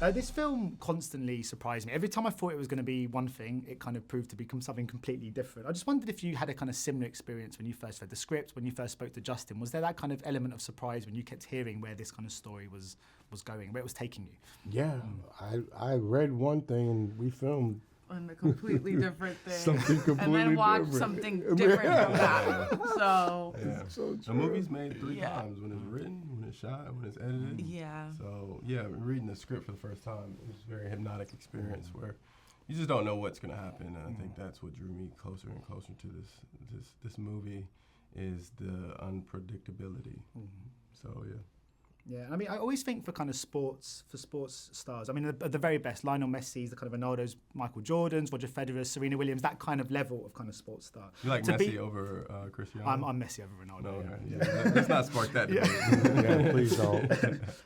This film constantly surprised me. Every time I thought it was going to be one thing, it kind of proved to become something completely different. I just wondered if you had a kind of similar experience when you first read the script, when you first spoke to Justin. Was there that kind of element of surprise when you kept hearing where this kind of story was going, where it was taking you? Yeah, I read one thing and we filmed And a completely different thing. something completely and then watch different. something different from that. So, Yeah. So The movie's made 3 Yeah. times, when it's written, when it's shot, when it's edited. yeah. So yeah, reading the script for the first time, it was a very hypnotic experience where you just don't know what's gonna happen, and I think that's what drew me closer and closer to this movie, is the unpredictability. So yeah. Yeah, I mean, I always think for kind of sports stars, I mean, the very best, Lionel Messi's, the kind of Ronaldo's, Michael Jordan's, Roger Federer's, Serena Williams, that kind of level of kind of sports star. You like To Messi be- over Cristiano? I'm Messi over Ronaldo. No, yeah. okay. Let's not spark that debate. yeah, please don't.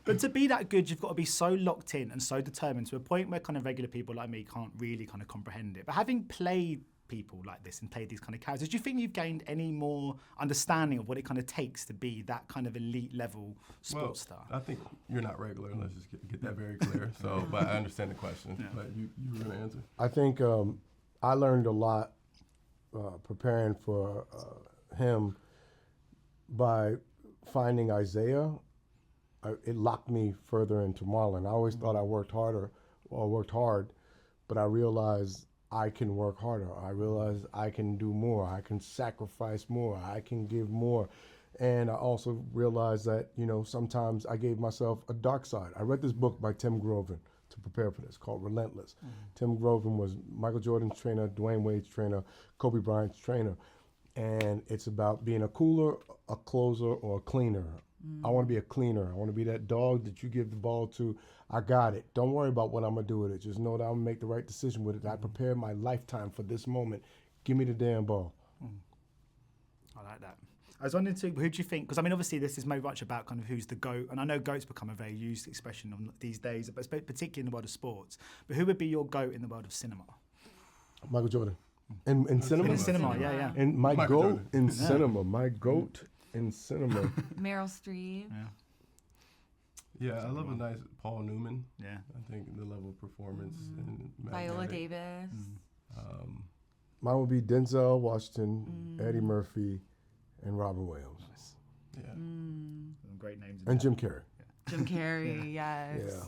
But to be that good, you've got to be so locked in and so determined to a point where kind of regular people like me can't really kind of comprehend it. But having played people like this and played these kind of characters, do you think you've gained any more understanding of what it kind of takes to be that kind of elite level sports star? I think you're not regular. Let's just get that very clear. So, but I understand the question. Yeah. But you were gonna answer. I think I learned a lot preparing for him by finding Isaiah. It locked me further into Marlon. I always thought I worked hard, but I realized I can work harder. I realized I can do more. I can sacrifice more. I can give more. And I also realized that, sometimes I gave myself a dark side. I read this book by Tim Groven to prepare for this called Relentless. Tim Groven was Michael Jordan's trainer, Dwayne Wade's trainer, Kobe Bryant's trainer. And it's about being a cooler, a closer, or a cleaner. I want to be a cleaner. I want to be that dog that you give the ball to. I got it. Don't worry about what I'm going to do with it. Just know that I'm going to make the right decision with it. I prepared my lifetime for this moment. Give me the damn ball. I like that. I was wondering too, who do you think, because I mean obviously this is very much about kind of who's the GOAT, and I know GOAT's become a very used expression these days, but particularly in the world of sports. But who would be your GOAT in the world of cinema? Michael Jordan. In cinema? In cinema, yeah. And my Michael GOAT Jordan. in cinema. My GOAT in cinema. Meryl Streep. Yeah, I love a nice Paul Newman. Yeah. I think the level of performance and Viola magnetic. Davis. Mine would be Denzel Washington, Eddie Murphy, and Robin Williams. Yeah. Some great names. And Jim Carrey. Jim Carrey, yes. Yeah.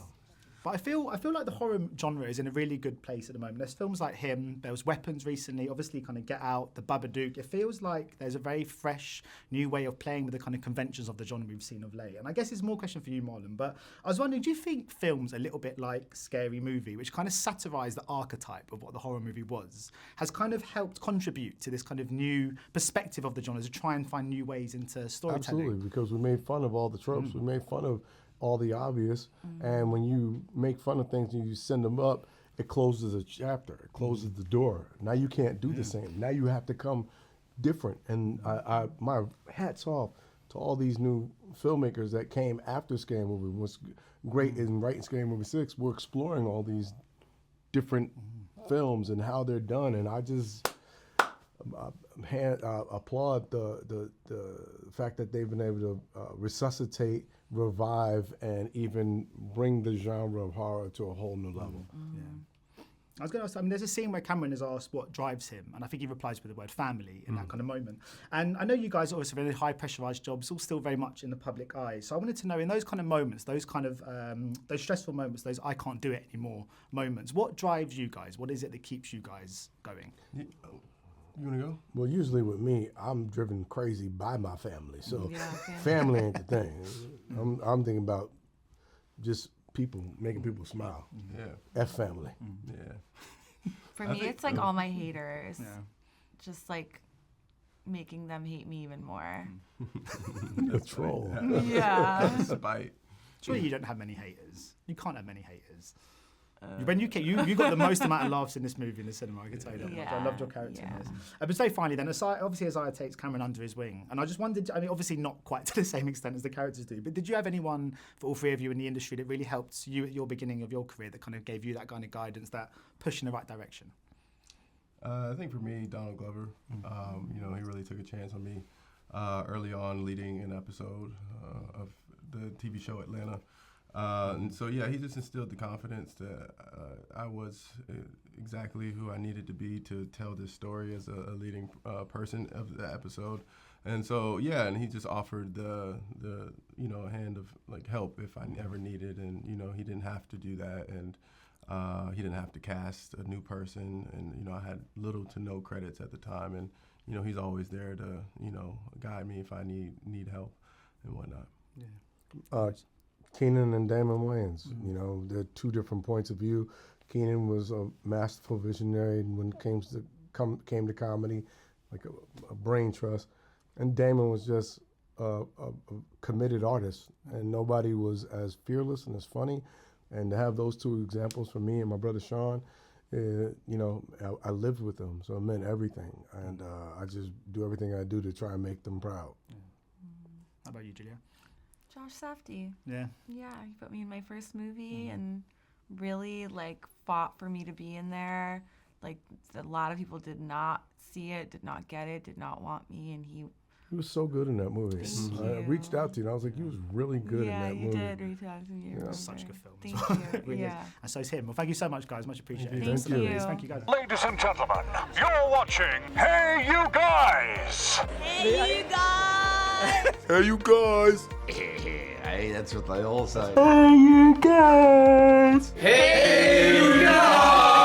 But I feel like the horror genre is in a really good place at the moment. There's films like him, there was Weapons recently, obviously kind of Get Out, The Babadook. It feels like there's a very fresh, new way of playing with the kind of conventions of the genre we've seen of late. And I guess it's more a question for you, Marlon, but I was wondering, do you think films a little bit like Scary Movie, which kind of satirise the archetype of what the horror movie was, has kind of helped contribute to this kind of new perspective of the genre to try and find new ways into storytelling? Absolutely, because we made fun of all the tropes. We made fun of all the obvious. And when you make fun of things and you send them up, it closes a chapter. It closes the door. Now you can't do the same. Now you have to come different. And I my hats off to all these new filmmakers that came after Scary Movie. What's great in writing Scary Movie 6, we're exploring all these different films and how they're done. And I just applaud the fact that they've been able to resuscitate, revive, and even bring the genre of horror to a whole new level. I was going to ask, I mean, there's a scene where Cameron is asked what drives him, and I think he replies with the word family in that kind of moment. And I know you guys are obviously very high pressurized jobs, all still very much in the public eye. So I wanted to know, in those kind of moments, those kind of, those stressful moments, those I can't do it anymore moments, what drives you guys? What is it that keeps you guys going? You want to go? Well, usually with me, I'm driven crazy by my family. So Yeah, family ain't the thing. I'm thinking about just people, making people smile. Yeah. F family. Yeah. For me, it's like all my haters. Yeah. Just like making them hate me even more. The troll. Yeah. Spite. Surely you don't have many haters. You can't have many haters. When you got the most amount of laughs in this movie in the cinema, I can tell you that much. I loved your character in this. But say finally then, obviously Isaiah takes Cameron under his wing, and I just wondered, I mean obviously not quite to the same extent as the characters do, but did you have anyone, for all three of you in the industry, that really helped you at your beginning of your career, that kind of gave you that kind of guidance, that push in the right direction? I think for me, Donald Glover, he really took a chance on me early on, leading an episode of the TV show Atlanta. And so, yeah, he just instilled the confidence that I was exactly who I needed to be to tell this story as a leading person of the episode. And so, yeah, and he just offered the a hand of like help if I ever needed, and he didn't have to do that, and he didn't have to cast a new person, and I had little to no credits at the time, and he's always there to guide me if I need help and whatnot. Yeah. Keenan and Damon Wayans, they're two different points of view. Keenan was a masterful visionary when it came to comedy, like a brain trust. And Damon was just a committed artist, and nobody was as fearless and as funny. And to have those two examples for me and my brother Sean, I lived with them, so it meant everything. And I just do everything I do to try and make them proud. Yeah. How about you, Julia? Josh Safdie. Yeah. Yeah, he put me in my first movie and really fought for me to be in there. A lot of people did not see it, did not get it, did not want me, and he was so good in that movie. Thank I you. reached out to you and I was like, you was really good in that movie. Yeah, you did reach out to me. Yeah. Such a good film. Thank you. Really is. Yeah. And so is him. Well, thank you so much, guys. Much appreciated. Thank you. Thank you, guys. Ladies and gentlemen, you're watching Hey You Guys! Hey, you guys! Hey, you guys! Hey, that's what they all say. Hey, you guys! Hey, you guys!